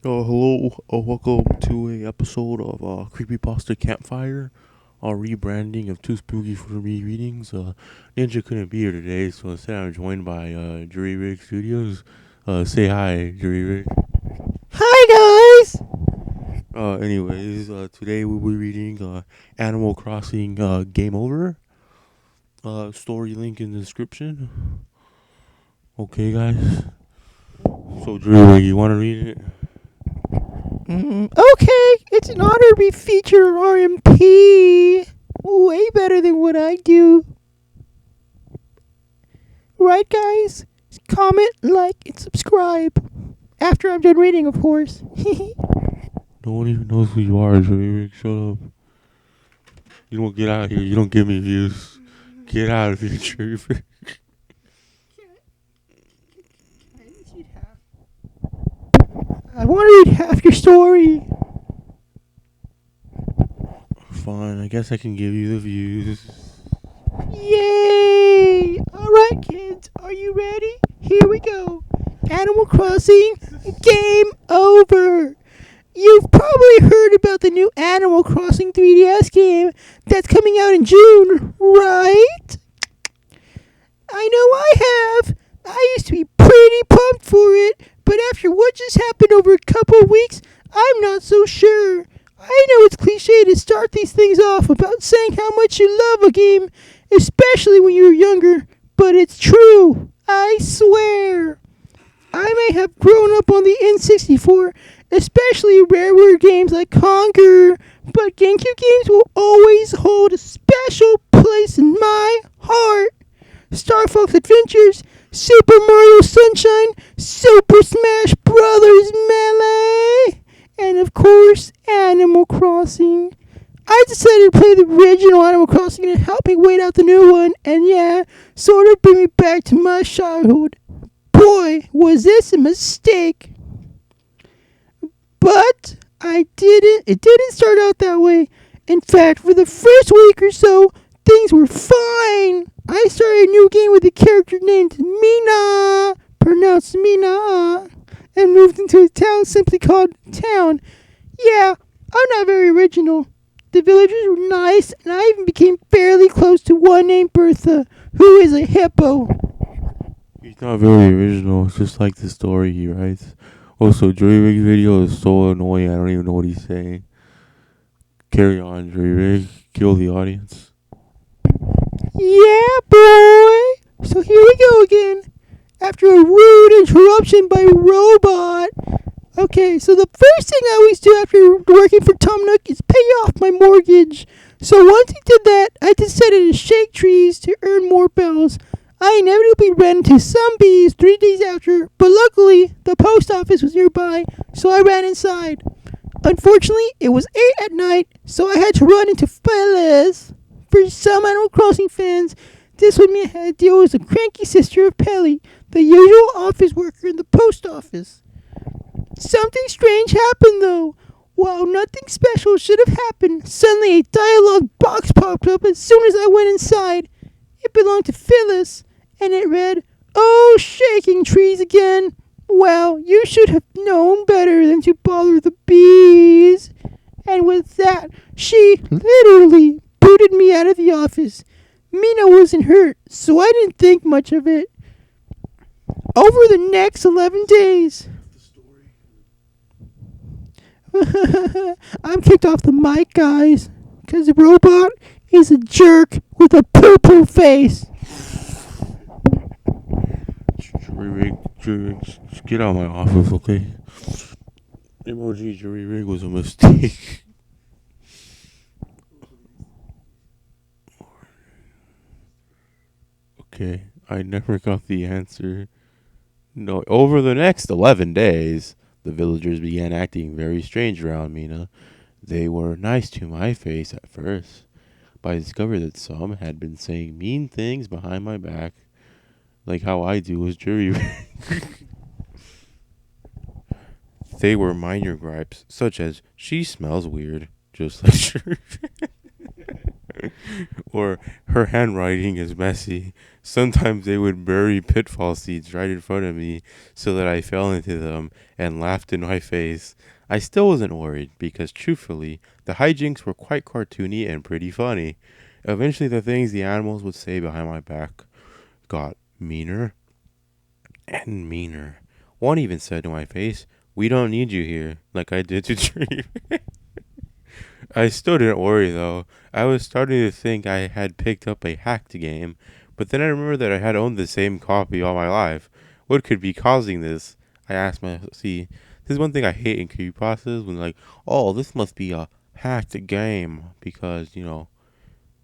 Hello, welcome to a episode of Creepypasta Campfire, rebranding of Too Spooky for Me readings. Ninja couldn't be here today, so instead I'm joined by Jury Rig Studios. Say hi, Jury Rig. Hi guys! Today we'll be reading Animal Crossing Game Over. Story link in the description. Okay, guys. So, Jury Rig, you want to read it? Okay, it's an honor to be featured on RMP. Way better than what I do. Right, guys? Comment, like, and subscribe. After I'm done reading, of course. No one even knows who you are, Jury Rig. Shut up. You don't get out of here. You don't give me views. Get out of here, Jury Rig. I want to read half your story. Fine, I guess I can give you the views. Yay! Alright, kids, are you ready? Here we go. Animal Crossing Game Over. You've probably heard about the new Animal Crossing 3DS game that's coming out in June, right? I know I have. I used to be pretty pumped for it, but after what just happened over a couple of weeks, I'm not so sure. I know it's cliche to start these things off about saying how much you love a game, especially when you're younger, but it's true. I swear. I may have grown up on the N64, especially rareware games like Conquer, but GameCube games will always hold a special place in my heart. Star Fox Adventures, Super Mario Sunshine, Super Smash Brothers Melee, and of course, Animal Crossing. I decided to play the original Animal Crossing and help me wait out the new one, and yeah, sort of bring me back to my childhood. Boy, was this a mistake. But it didn't start out that way. In fact, for the first week or so, things were fine. I started a new game with a character named Mina, pronounced Mina, and moved into a town simply called Town. Yeah, I'm not very original. The villagers were nice, and I even became fairly close to one named Bertha, who is a hippo. He's not very original. It's just like the story he writes. Also, Jury Rig's video is so annoying. I don't even know what he's saying. Carry on, Jury Rig. Kill the audience. Yeah, boy. So here we go again. After a rude interruption by Robot. Okay, so the first thing I always do after working for Tom Nook is pay off my mortgage. So once he did that, I decided to shake trees to earn more bells. I inevitably ran into some bees 3 days after, but luckily the post office was nearby, so I ran inside. Unfortunately, it was 8 at night, so I had to run into Phyllis. For some Animal Crossing fans, this would mean I had to deal with the cranky sister of Pelly, the usual office worker in the post office. Something strange happened though. While nothing special should have happened, suddenly a dialogue box popped up as soon as I went inside. It belonged to Phyllis, and it read, "Oh, shaking trees again. Well, you should have known better than to bother the bees." And with that, she literally booted me out of the office. Mina wasn't hurt, so I didn't think much of it. Over the next 11 days, I'm kicked off the mic, guys, because the robot is a jerk with a purple face. Jury Rig, just get out of my office, okay? Emoji Jury Rig was a mistake. Okay, I never got the answer. No, over the next 11 days, the villagers began acting very strange around Mina. They were nice to my face at first, but I discovered that some had been saying mean things behind my back, like how I do with Jury Rig. They were minor gripes, such as, she smells weird, just like Jury Rig. Or her handwriting is messy. Sometimes they would bury pitfall seeds right in front of me so that I fell into them and laughed in my face. I still wasn't worried because, truthfully, the hijinks were quite cartoony and pretty funny. Eventually, the things the animals would say behind my back got meaner and meaner. One even said to my face, "We don't need you here," like I did to Dream. I still didn't worry though. I was starting to think I had picked up a hacked game, but then I remembered that I had owned the same copy all my life. What could be causing this? I asked myself. See, this is one thing I hate in creepypastas when like, oh, this must be a hacked game because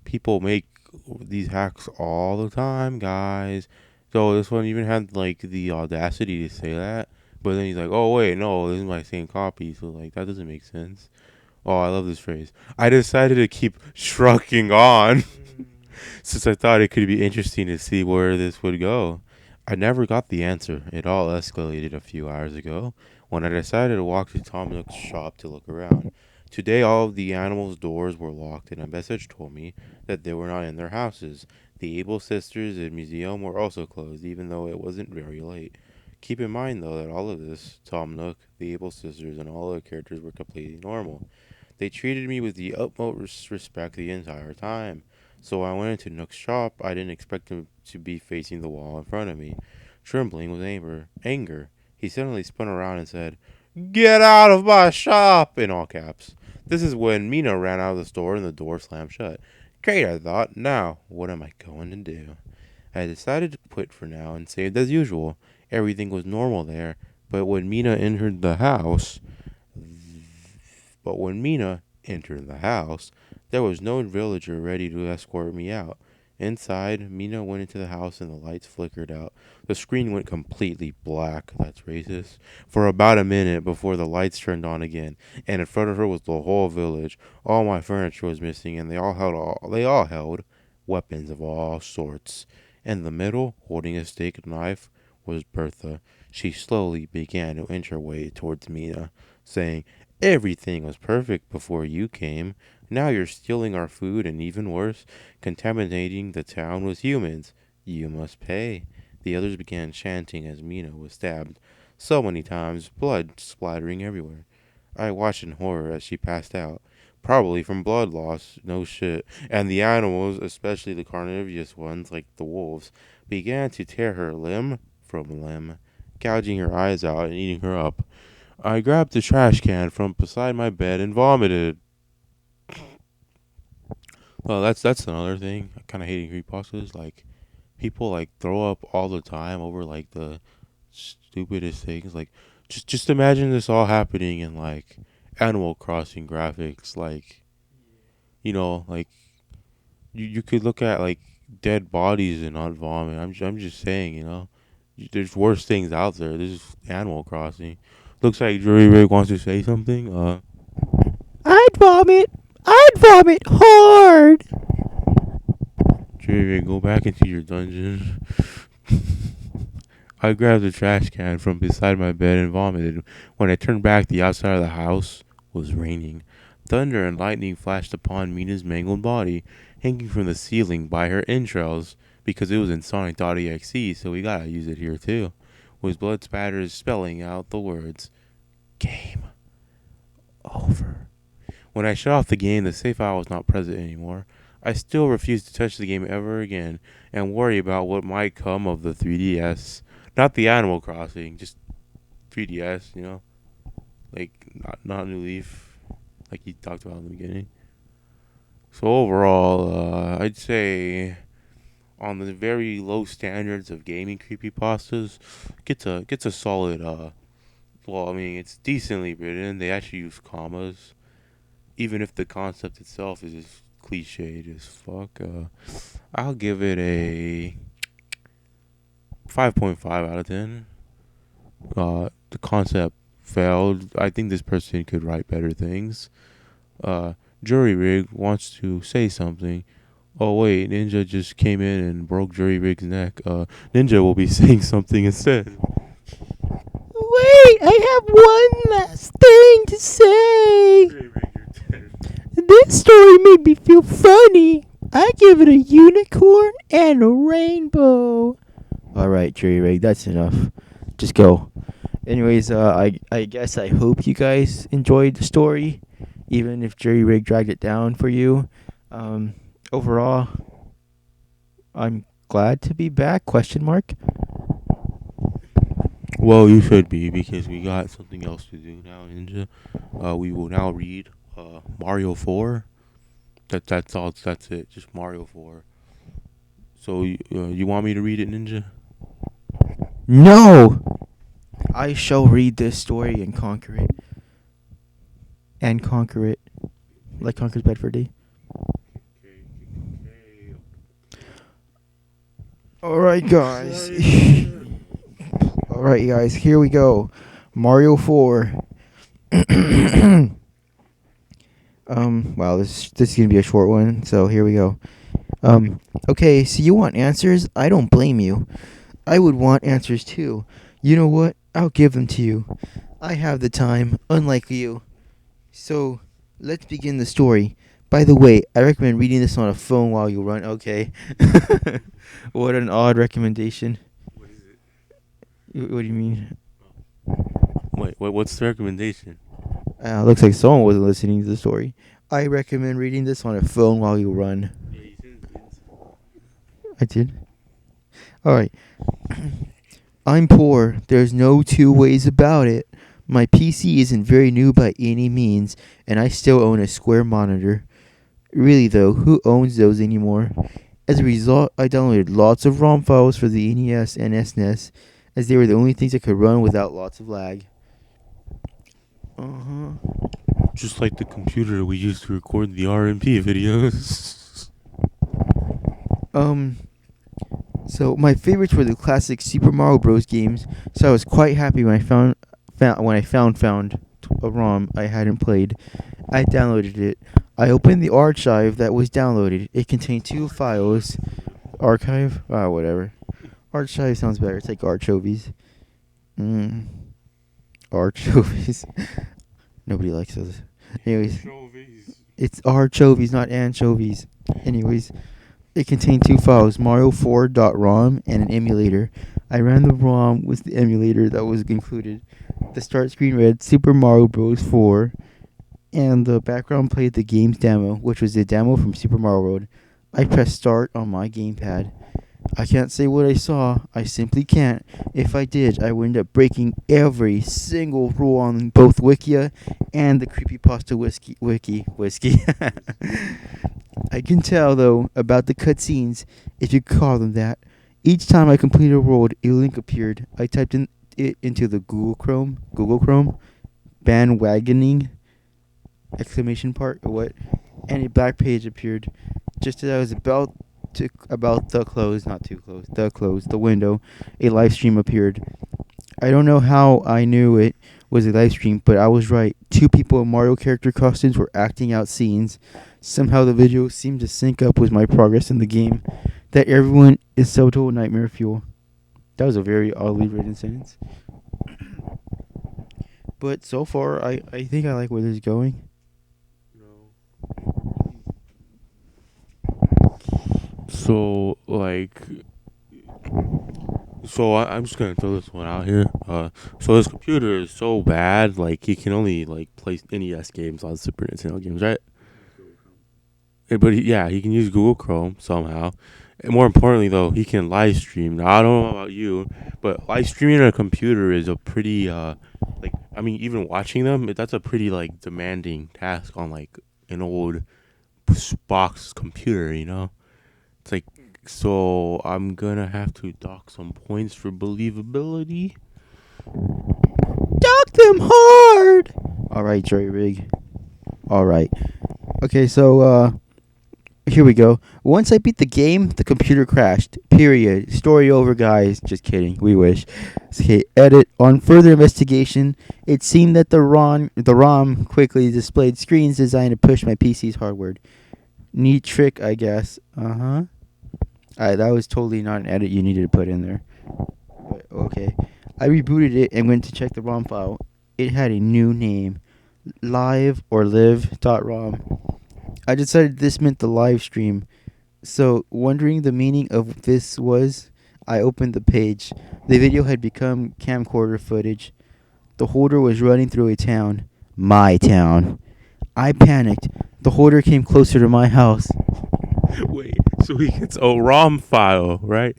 people make these hacks all the time, guys. So this one even had like the audacity to say that, but then he's like, oh wait, no, this is my same copy, so like that doesn't make sense. Oh, I love this phrase. I decided to keep shrugging on since I thought it could be interesting to see where this would go. I never got the answer. It all escalated a few hours ago when I decided to walk to Tom Nook's shop to look around. Today, all of the animals' doors were locked, and a message told me that they were not in their houses. The Able Sisters and museum were also closed, even though it wasn't very late. Keep in mind, though, that all of this, Tom Nook, the Able Sisters, and all other characters were completely normal. They treated me with the utmost respect the entire time. So when I went into Nook's shop, I didn't expect him to be facing the wall in front of me. Trembling with anger, he suddenly spun around and said, "Get out of my shop!" in all caps. This is when Mina ran out of the store and the door slammed shut. Great, I thought. Now, what am I going to do? I decided to quit for now and saved as usual. Everything was normal there, but when Mina entered the house, there was no villager ready to escort me out. Inside, Mina went into the house and the lights flickered out. The screen went completely black, that's racist, for about a minute before the lights turned on again, and in front of her was the whole village. All my furniture was missing, and they all held weapons of all sorts. In the middle, holding a steak knife, was Bertha. She slowly began to inch her way towards Mina, saying, "Everything was perfect before you came. Now you're stealing our food and even worse, contaminating the town with humans. You must pay." The others began chanting as Mina was stabbed so many times, blood splattering everywhere. I watched in horror as she passed out, probably from blood loss, no shit, and the animals, especially the carnivorous ones like the wolves, began to tear her limb from limb, gouging her eyes out and eating her up. I grabbed the trash can from beside my bed and vomited. Well, that's another thing. I kind of hating creepypastas. Like people like throw up all the time over like the stupidest things. Like just imagine this all happening in like Animal Crossing graphics. Like like you could look at like dead bodies and not vomit. I'm just saying. There's worse things out there. This is Animal Crossing. Looks like Jury Rig wants to say something. I'd vomit. I'd vomit hard. Jury Rig, go back into your dungeon. I grabbed the trash can from beside my bed and vomited. When I turned back, the outside of the house was raining. Thunder and lightning flashed upon Mina's mangled body, hanging from the ceiling by her entrails, because it was in Sonic.exe, so we gotta use it here too, with blood spatters spelling out the words, "Game over." When I shut off the game, the save file was not present anymore. I still refused to touch the game ever again and worry about what might come of the 3DS. Not the Animal Crossing, just 3DS, like not New Leaf, like you talked about in the beginning. So overall, I'd say on the very low standards of gaming creepypastas, gets a solid. Well, I mean, it's decently written. They actually use commas, even if the concept itself is just cliched as fuck. I'll give it a 5.5 out of 10. The concept failed. I think this person could write better things. Jury Rig wants to say something. Oh wait, Ninja just came in and broke Jury Rig's neck. Ninja will be saying something instead. Wait, I have one last thing to say. Jury Rig, you're dead. This story made me feel funny. I give it a unicorn and a rainbow. Alright, Jerry Rig, that's enough. Just go. Anyways, I guess I hope you guys enjoyed the story, even if Jerry Rig dragged it down for you. Overall, I'm glad to be back, question mark. Well, you should be, because we got something else to do now, Ninja. We will now read Mario 4. That's all. That's it. Just Mario 4. So you want me to read it, Ninja? No! I shall read this story and conquer it. And conquer it. Like conquers Bedford D. Alright, guys. Alright, guys, here we go. Mario 4. Wow, this is gonna be a short one, so here we go. Okay, so you want answers? I don't blame you. I would want answers too. You know what? I'll give them to you. I have the time, unlike you. So, let's begin the story. By the way, I recommend reading this on a phone while you run. Okay. What an odd recommendation. What is it? What do you mean? Wait, what's the recommendation? Looks like someone wasn't listening to the story. I recommend reading this on a phone while you run. Yeah, you didn't. I did. Alright. I'm poor. There's no two ways about it. My PC isn't very new by any means, and I still own a square monitor. Really though, who owns those anymore? As a result, I downloaded lots of ROM files for the NES and SNES, as they were the only things that could run without lots of lag. Just like the computer we used to record the RMP videos. So my favorites were the classic Super Mario Bros. Games, so I was quite happy when I found a ROM I hadn't played. I downloaded it. I opened the archive that was downloaded. It contained 2 files. Archive? Whatever. Archive sounds better. It's like archovies. Archovies. Nobody likes those. Anyways, it's archovies, not anchovies. Anyways, it contained 2 files, Mario4.rom and an emulator. I ran the ROM with the emulator that was included. The start screen read Super Mario Bros. 4, and the background played the game's demo, which was the demo from Super Mario World. I pressed start on my gamepad. I can't say what I saw. I simply can't. If I did, I would end up breaking every single rule on both Wikia and the Creepypasta wiki. I can tell, though, about the cutscenes, if you call them that. Each time I completed a world, a link appeared. I typed it into the Google Chrome, bandwagoning, ! What? And a black page appeared. Just as I was about to close the window, a live stream appeared. I don't know how I knew it was a live stream, but I was right. 2 people in Mario character costumes were acting out scenes. Somehow the video seemed to sync up with my progress in the game. That everyone is so total nightmare fuel. That was a very oddly written sentence. But so far, I think I like where this is going. So, I'm just gonna throw this one out here. So his computer is so bad, he can only play NES games on Super Nintendo games, right? But he can use Google Chrome somehow. And more importantly, though, he can live stream. Now I don't know about you, but live streaming on a computer is a pretty even watching them, that's a pretty demanding task on an old box computer, It's so I'm gonna have to dock some points for believability. Dock them hard! Alright, Jerry Rig. Alright. Okay, so, here we go. Once I beat the game, the computer crashed. Period. Story over, guys. Just kidding. We wish. Okay, edit. On further investigation, it seemed that the ROM quickly displayed screens designed to push my PC's hardware. Neat trick, I guess. Alright, that was totally not an edit you needed to put in there. But, okay. I rebooted it and went to check the ROM file. It had a new name. Live.rom. I decided this meant the live stream. So, wondering the meaning of this was, I opened the page. The video had become camcorder footage. The holder was running through a town. My town. I panicked. The holder came closer to my house. Wait, so he gets a ROM file, right?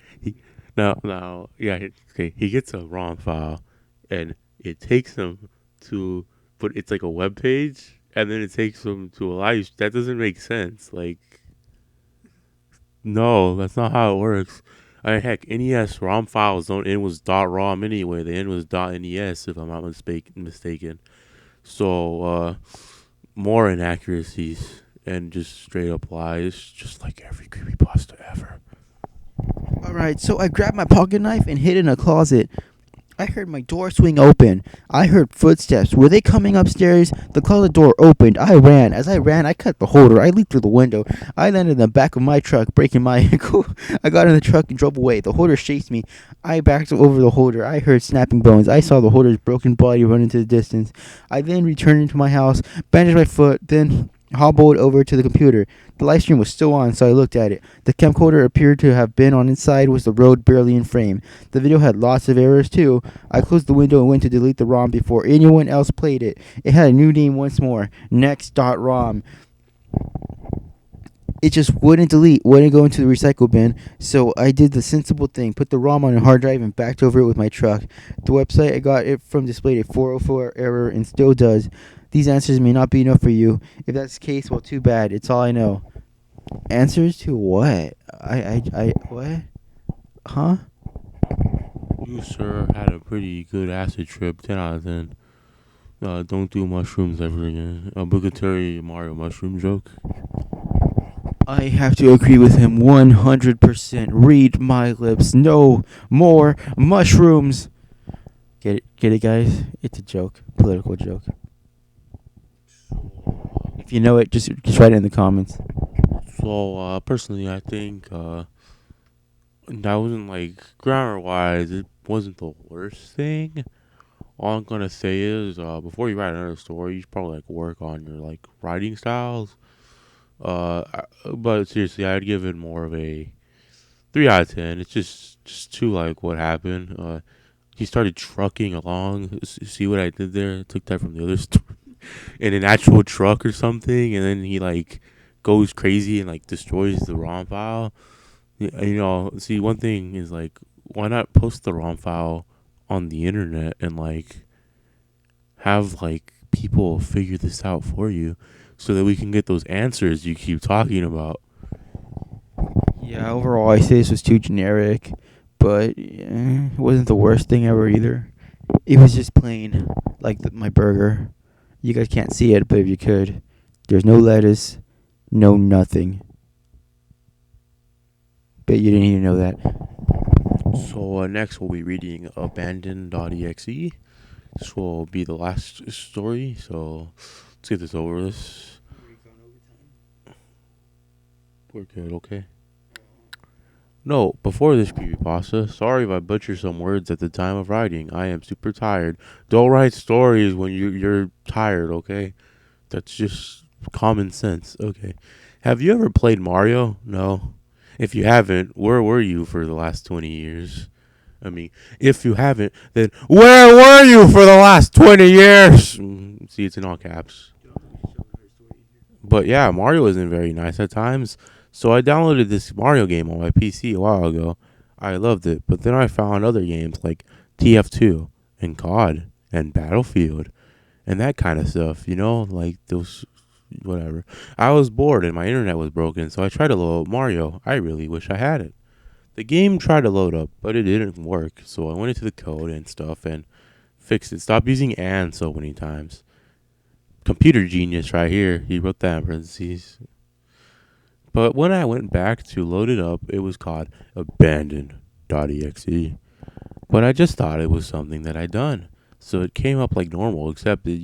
Now, yeah, okay. He gets a ROM file, and it takes him to, but it's like a web page, and then it takes him to a live. That doesn't make sense. Like, no, that's not how it works. I mean, heck, NES ROM files don't end with .rom anyway. They end with .nes if I'm not mistaken. So, more inaccuracies and just straight up lies, just like every creepypasta ever. Alright, so I grabbed my pocket knife and hid in a closet. I heard my door swing open. I heard footsteps. Were they coming upstairs? The closet door opened. I ran. As I ran, I cut the holder. I leaped through the window. I landed in the back of my truck, breaking my ankle. I got in the truck and drove away. The holder chased me. I backed over the holder. I heard snapping bones. I saw the holder's broken body run into the distance. I then returned into my house, bandaged my foot, then hobbled over to the computer. The live stream was still on, so I looked at it. The camcorder appeared to have been on inside was the road barely in frame. The video had lots of errors too. I closed the window and went to delete the ROM before anyone else played it. It had a new name once more, next.rom. It just wouldn't delete, wouldn't go into the recycle bin, so I did the sensible thing, put the ROM on a hard drive and backed over it with my truck. The website I got it from displayed a 404 error and still does. These answers may not be enough for you. If that's the case, well, too bad. It's all I know. Answers to what? What? Huh? You, sir, had a pretty good acid trip. 10 out of 10. Don't do mushrooms ever again. Obligatory Mario mushroom joke. I have to agree with him 100%. Read my lips. No more mushrooms. Get it, guys? It's a joke. Political joke. If you know it, just write it in the comments. So, personally, I think that wasn't like grammar wise, it wasn't the worst thing. All I'm gonna say is, before you write another story, you should probably like work on your like writing styles. But seriously, I'd give it more of a 3 out of 10. It's just too like what happened. He started trucking along. See what I did there? I took that from the other story. In an actual truck or something, and then he like goes crazy and like destroys the ROM file. See, one thing is like, why not post the ROM file on the internet and like have like people figure this out for you, so that we can get those answers you keep talking about. Yeah, overall, I say this was too generic, but it wasn't the worst thing ever either. It was just plain, like my burger. You guys can't see it, but if you could, there's no lettuce, no nothing. Bet you didn't even know that. So next we'll be reading Abandoned.Exe. This will be the last story. So let's get this over with. We're good, okay? No, before this creepypasta, sorry if I butcher some words at the time of writing. I am super tired. Don't write stories when you're tired, okay? That's just common sense, okay? Have you ever played Mario? No. If you haven't, where were you for the last 20 years? I mean, if you haven't, then where were you for the last 20 years? See, it's in all caps. But yeah, Mario isn't very nice at times. So I downloaded this Mario game on my PC a while ago. I loved it, but then I found other games like TF2 and COD and Battlefield and that kind of stuff, like those, whatever. I was bored and my internet was broken, so I tried to load up Mario. I really wish I had it. The game tried to load up, but it didn't work, so I went into the code and stuff and fixed it. Stop using and so many times. Computer genius right here. He wrote that in parentheses. But when I went back to load it up, it was called Abandoned.Exe. But I just thought it was something that I'd done. So it came up like normal, except like,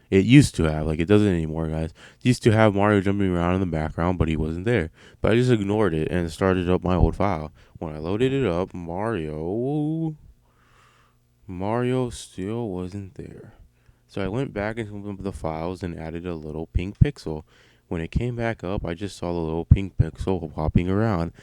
it doesn't anymore, guys. It used to have Mario jumping around in the background, but he wasn't there. But I just ignored it and started up my old file. When I loaded it up, Mario still wasn't there. So I went back into the files and added a little pink pixel, When it came back up, I just saw the little pink pixel hopping around.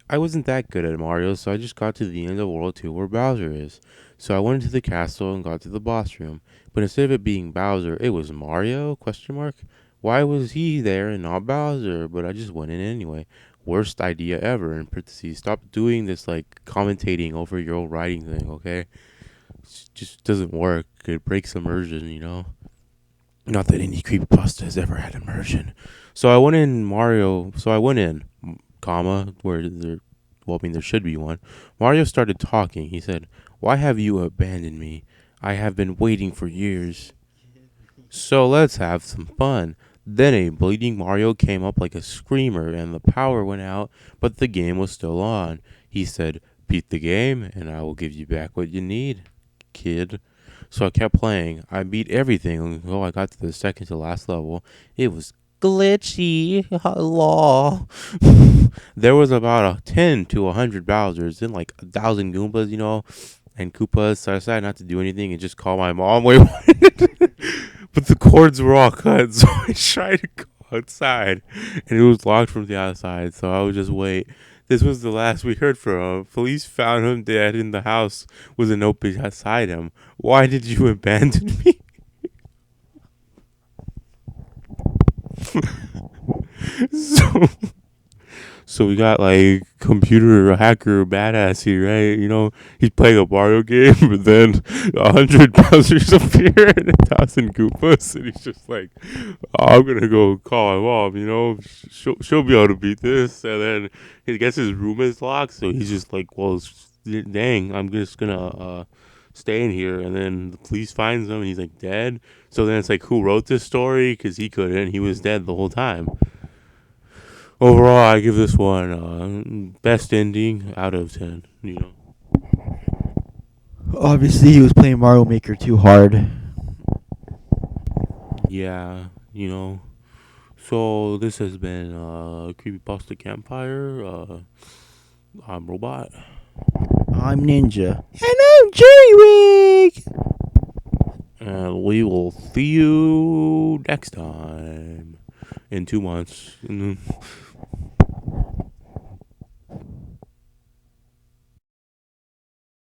I wasn't that good at Mario, so I just got to the end of World 2 where Bowser is. So I went into the castle and got to the boss room. But instead of it being Bowser, it was Mario? Question mark. Why was he there and not Bowser? But I just went in anyway. Worst idea ever. In parentheses, stop doing this like commentating over your own writing thing, okay? It just doesn't work. It breaks immersion. Not that any creepypasta has ever had immersion. So I went in Mario. So I went in, comma, where there, well, I mean, there should be one. Mario started talking. He said, "Why have you abandoned me? I have been waiting for years. So let's have some fun." Then a bleeding Mario came up like a screamer and the power went out, but the game was still on. He said, "Beat the game and I will give you back what you need, kid." So I kept playing. I beat everything until I got to the second to last level. It was glitchy. Lol. There was about 10 to 100 Bowsers, then like 1,000 Goombas, and Koopas. So I decided not to do anything and just call my mom. Wait, but the cords were all cut, so I tried to go outside, and it was locked from the outside. So I would just wait. This was the last we heard from him. Police found him dead in the house with a note beside him. Why did you abandon me? so So we got like computer hacker badass here, right? He's playing a Mario game, but then 100 Bowsers appear and 1,000 Goombas, and he's just like, "Oh, I'm gonna go call my mom. She'll be able to beat this." And then he gets his room is locked, so he's just like, "Well, dang, I'm just gonna stay in here." And then the police finds him, and he's like dead. So then it's like, who wrote this story? Because he couldn't. He was dead the whole time. Overall, I give this one best ending out of 10. Obviously, he was playing Mario Maker too hard. Yeah. So this has been Creepypasta Campfire. I'm Robot. I'm Ninja. And I'm Jerry And we will see you next time in 2 months.